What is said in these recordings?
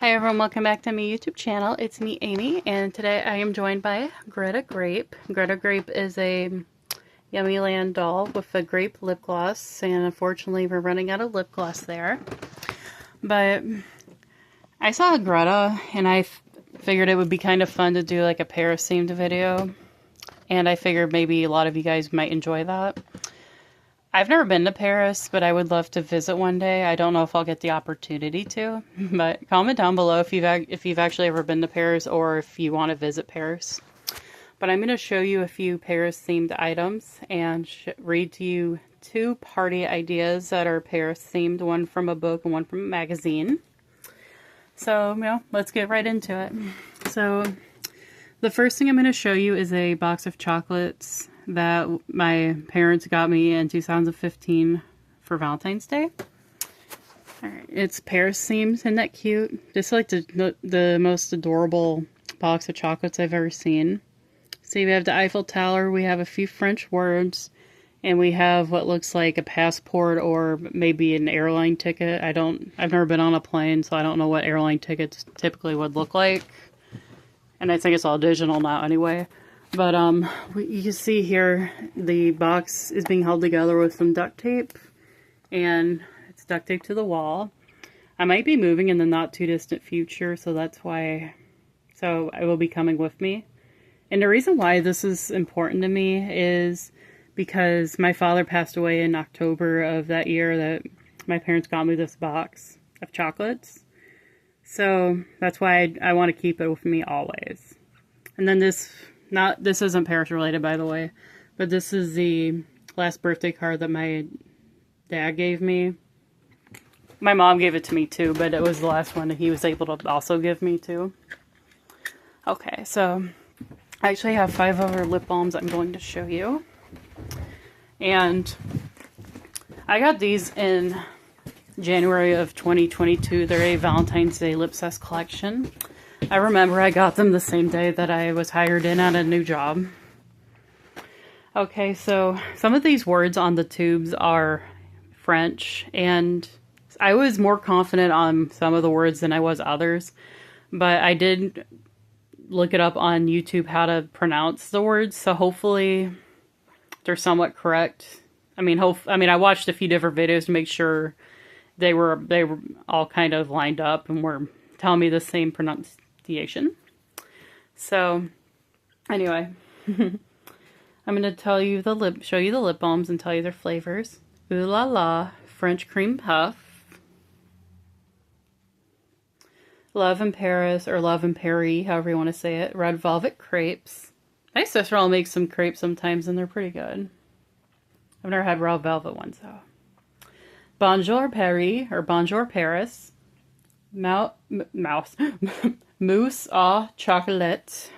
Hi everyone, welcome back to my YouTube channel. It's me, Amy, and today I am joined by Greta Grape. Greta Grape is a Yummy Land doll with a grape lip gloss, and unfortunately we're running out of lip gloss there. But I saw Greta, and I figured it would be kind of fun to do like a Paris-themed video, and I figured maybe a lot of you guys might enjoy that. I've never been to Paris, but I would love to visit one day. I don't know if I'll get the opportunity to, but comment down below if you've actually ever been to Paris or if you want to visit Paris. But I'm going to show you a few Paris-themed items and read to you two party ideas that are Paris-themed, one from a book and one from a magazine. So, let's get right into it. So, the first thing I'm going to show you is a box of chocolates that my parents got me in 2015 for Valentine's Day. Alright, it's Paris themed. Isn't that cute? This is like the most adorable box of chocolates I've ever seen. See, we have the Eiffel Tower, we have a few French words, and we have what looks like a passport or maybe an airline ticket. I've never been on a plane, so I don't know what airline tickets typically would look like. And I think it's all digital now anyway. But you can see here the box is being held together with some duct tape, and it's duct taped to the wall. I might be moving in the not too distant future, so that's why, so it will be coming with me. And the reason why this is important to me is because my father passed away in October of that year that my parents got me this box of chocolates. So that's why I want to keep it with me always. And then this isn't Paris related, by the way, but this is the last birthday card that my dad gave me. My mom gave it to me too, but it was the last one that he was able to also give me too. Okay, so I actually have 5 other lip balms I'm going to show you. And I got these in January of 2022. They're a Valentine's Day Lipsess collection. I remember I got them the same day that I was hired in at a new job. Okay, so some of these words on the tubes are French, and I was more confident on some of the words than I was others, but I did look it up on YouTube how to pronounce the words, so hopefully they're somewhat correct. I I watched a few different videos to make sure they were all kind of lined up and were telling me the same pronunciation. So anyway, I'm going to show you the lip balms and tell you their flavors. Ooh La La French Cream Puff, Love in Paris or Love in Paris, however you want to say it, Red Velvet Crepes. My sister-in-law makes some crepes sometimes and they're pretty good. I've never had Red Velvet ones though. Bonjour Paris or Bonjour Paris, Mousse au chocolat.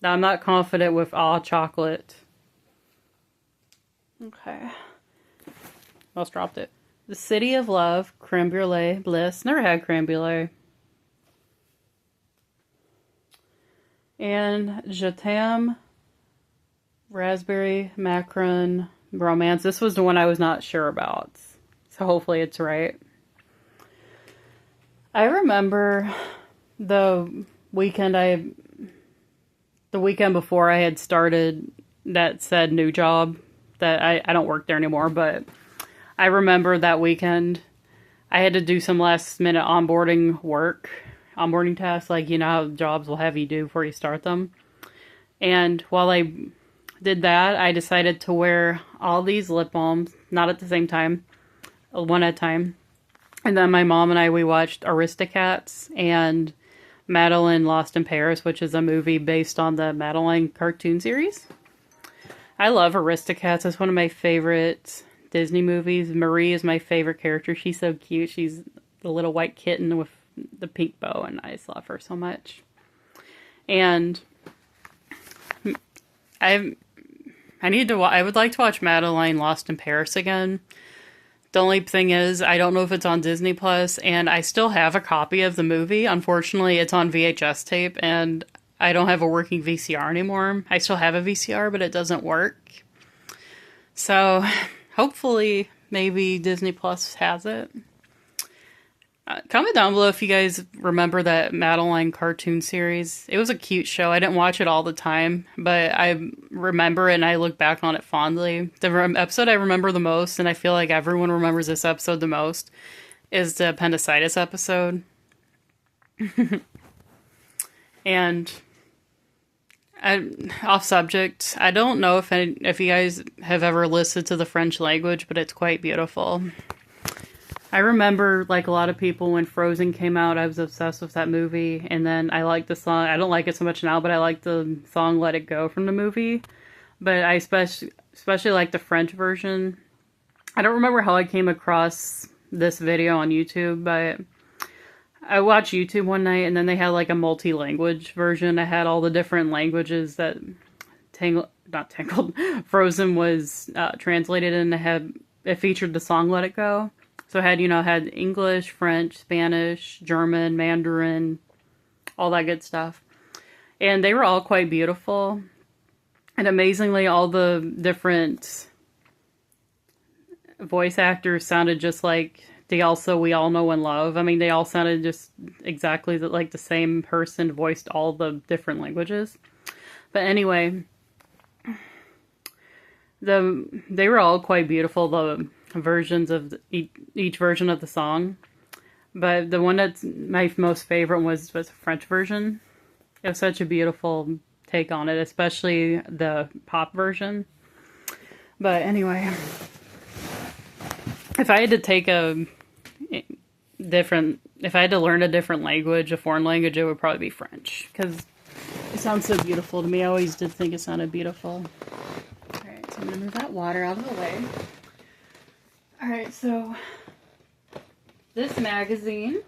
Now, I'm not confident with au chocolate. Okay. Almost dropped it. The City of Love, Creme Brulee Bliss. Never had creme brulee. And Je t'aime, Raspberry Macaron Romance. This was the one I was not sure about. So hopefully it's right. I remember the weekend before I had started that said new job that I don't work there anymore, but I remember that weekend I had to do some last minute onboarding tasks, like you know how jobs will have you do before you start them. And while I did that, I decided to wear all these lip balms, not at the same time, one at a time. And then my mom and we watched Aristocats and Madeline Lost in Paris, which is a movie based on the Madeline cartoon series. I love Aristocats. It's one of my favorite Disney movies. Marie is my favorite character. She's so cute. She's the little white kitten with the pink bow, and I just love her so much. And I would like to watch Madeline Lost in Paris again. The only thing is, I don't know if it's on Disney Plus, and I still have a copy of the movie. Unfortunately, it's on VHS tape, and I don't have a working VCR anymore. I still have a VCR, but it doesn't work. So, hopefully, maybe Disney Plus has it. Comment down below if you guys remember that Madeline cartoon series. It was a cute show. I didn't watch it all the time, but I remember it and I look back on it fondly. The episode I remember the most, and I feel like everyone remembers this episode the most, is the appendicitis episode. And off subject, I don't know if you guys have ever listened to the French language, but it's quite beautiful. I remember, like a lot of people, when Frozen came out, I was obsessed with that movie, and then I liked the song. I don't like it so much now, but I like the song Let It Go from the movie. But I especially like the French version. I don't remember how I came across this video on YouTube, but I watched YouTube one night, and then they had like a multi-language version. I had all the different languages that Frozen was translated in. It featured the song Let It Go. So it had English, French, Spanish, German, Mandarin, all that good stuff. And they were all quite beautiful. And amazingly, all the different voice actors sounded just like We All Know and Love. I mean, they all sounded just exactly like the same person voiced all the different languages. But anyway, they were all quite beautiful, the versions of each version of the song. But the one that's my most favorite was the French version. It was such a beautiful take on it, especially the pop version. But anyway, if I had to learn a different language, a foreign language, it would probably be French, because it sounds so beautiful to me. I always did think it sounded beautiful. Alright, so I'm going to move that water out of the way. Alright, so this magazine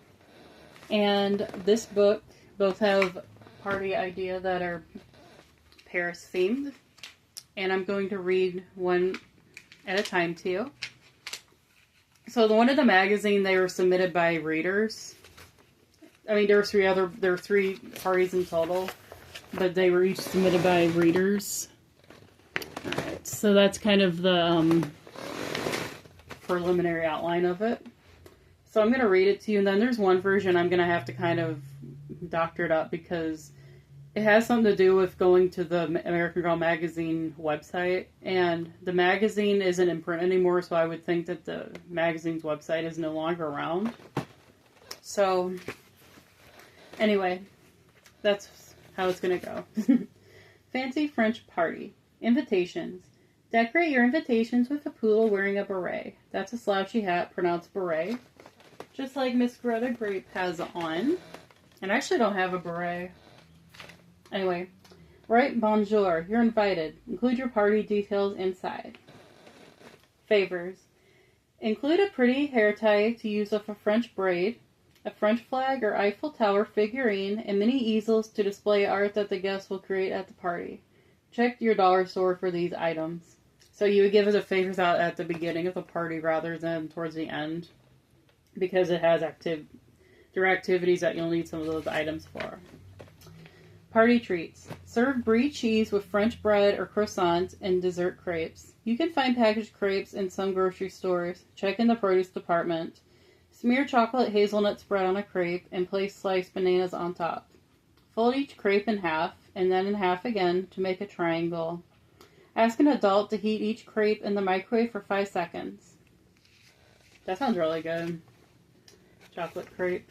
and this book both have party idea that are Paris themed. And I'm going to read one at a time to you. So the one in the magazine, they were submitted by readers. I mean, there were three parties in total, but they were each submitted by readers. Alright, so that's kind of the preliminary outline of it. So I'm going to read it to you, and then there's one version I'm going to have to kind of doctor it up because it has something to do with going to the American Girl magazine website, and the magazine isn't in print anymore, so I would think that the magazine's website is no longer around. So anyway, that's how it's going to go. Fancy French party. Invitations. Decorate your invitations with a poodle wearing a beret. That's a slouchy hat, pronounced beret. Just like Miss Greta Grape has on. And I actually don't have a beret. Anyway, write bonjour. You're invited. Include your party details inside. Favors. Include a pretty hair tie to use with a French braid, a French flag or Eiffel Tower figurine, and many easels to display art that the guests will create at the party. Check your dollar store for these items. So you would give it the favors out at the beginning of the party rather than towards the end, because it has there are activities that you'll need some of those items for. Party treats. Serve brie cheese with French bread or croissants and dessert crepes. You can find packaged crepes in some grocery stores. Check in the produce department. Smear chocolate hazelnut spread on a crepe and place sliced bananas on top. Fold each crepe in half and then in half again to make a triangle. Ask an adult to heat each crepe in the microwave for 5 seconds. That sounds really good. Chocolate crepe.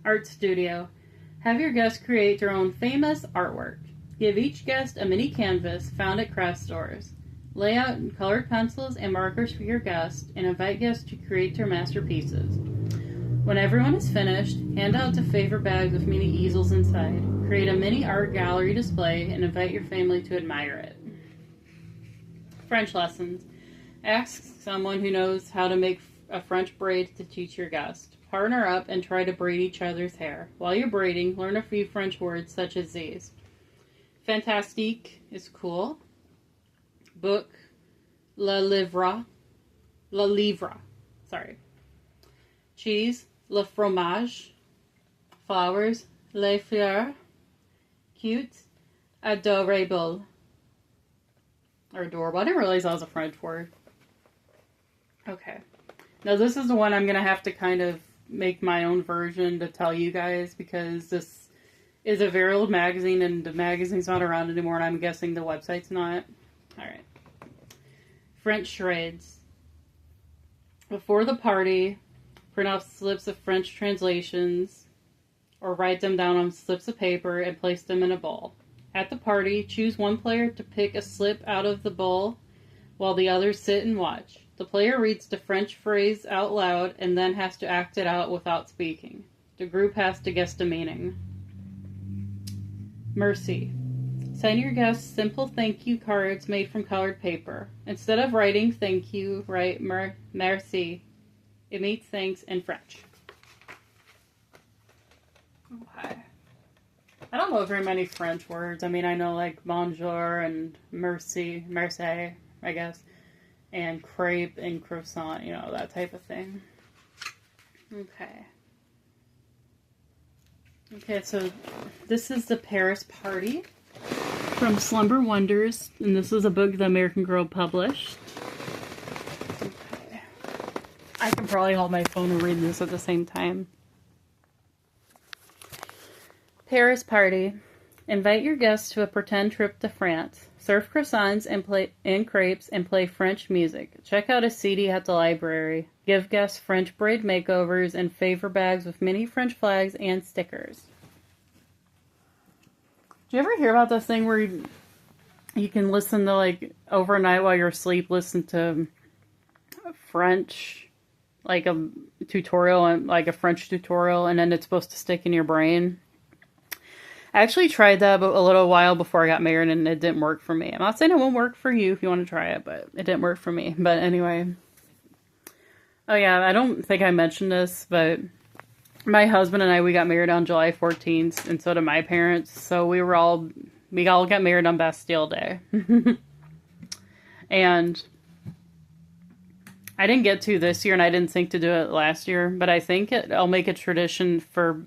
Art studio. Have your guests create their own famous artwork. Give each guest a mini canvas found at craft stores. Lay out colored pencils and markers for your guests and invite guests to create their masterpieces. When everyone is finished, hand out the favor bags with mini easels inside. Create a mini art gallery display and invite your family to admire it. French lessons. Ask someone who knows how to make a French braid to teach your guest. Partner up and try to braid each other's hair. While you're braiding, learn a few French words such as these. Fantastique is cool. Book, le livre. Sorry. Cheese, le fromage. Flowers, les fleurs. Cute, adorable. Or adorable. I didn't realize that was a French word. Okay. Now this is the one I'm going to have to kind of make my own version to tell you guys, because this is a very old magazine and the magazine's not around anymore, and I'm guessing the website's not. Alright. French charades. Before the party, print off slips of French translations or write them down on slips of paper and place them in a bowl. At the party, choose one player to pick a slip out of the bowl while the others sit and watch. The player reads the French phrase out loud and then has to act it out without speaking. The group has to guess the meaning. Mercy. Send your guests simple thank you cards made from colored paper. Instead of writing thank you, write merci. It means thanks in French. Okay. I don't know very many French words. I mean, I know like bonjour and merci, I guess, and crepe and croissant, you know, that type of thing. Okay. Okay, so this is the Paris Party from Slumber Wonders, and this is a book the American Girl published. Okay. I can probably hold my phone and read this at the same time. Paris Party. Invite your guests to a pretend trip to France. Serve croissants and crepes and play French music. Check out a CD at the library. Give guests French braid makeovers and favor bags with mini French flags and stickers. Do you ever hear about this thing where you can listen to, like, overnight while you're asleep, listen to French, like a tutorial, like a French tutorial, and then it's supposed to stick in your brain? I actually tried that a little while before I got married, and it didn't work for me. I'm not saying it won't work for you if you want to try it, but it didn't work for me. But anyway. Oh yeah, I don't think I mentioned this, but my husband and I, we got married on July 14th, and so did my parents. So we all got married on Bastille Day. And I didn't get to this year, and I didn't think to do it last year, but I think I'll make a tradition for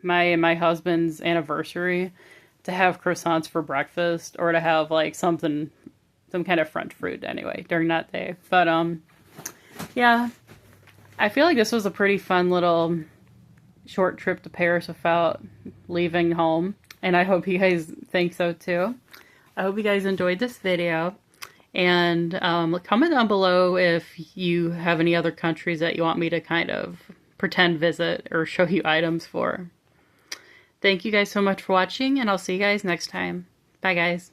my husband's anniversary to have croissants for breakfast, or to have like some kind of French fruit anyway during that day. But yeah, I feel like this was a pretty fun little short trip to Paris without leaving home, and I hope you guys think so too. I hope you guys enjoyed this video, and comment down below if you have any other countries that you want me to kind of pretend visit or show you items for. Thank you guys so much for watching, and I'll see you guys next time. Bye, guys.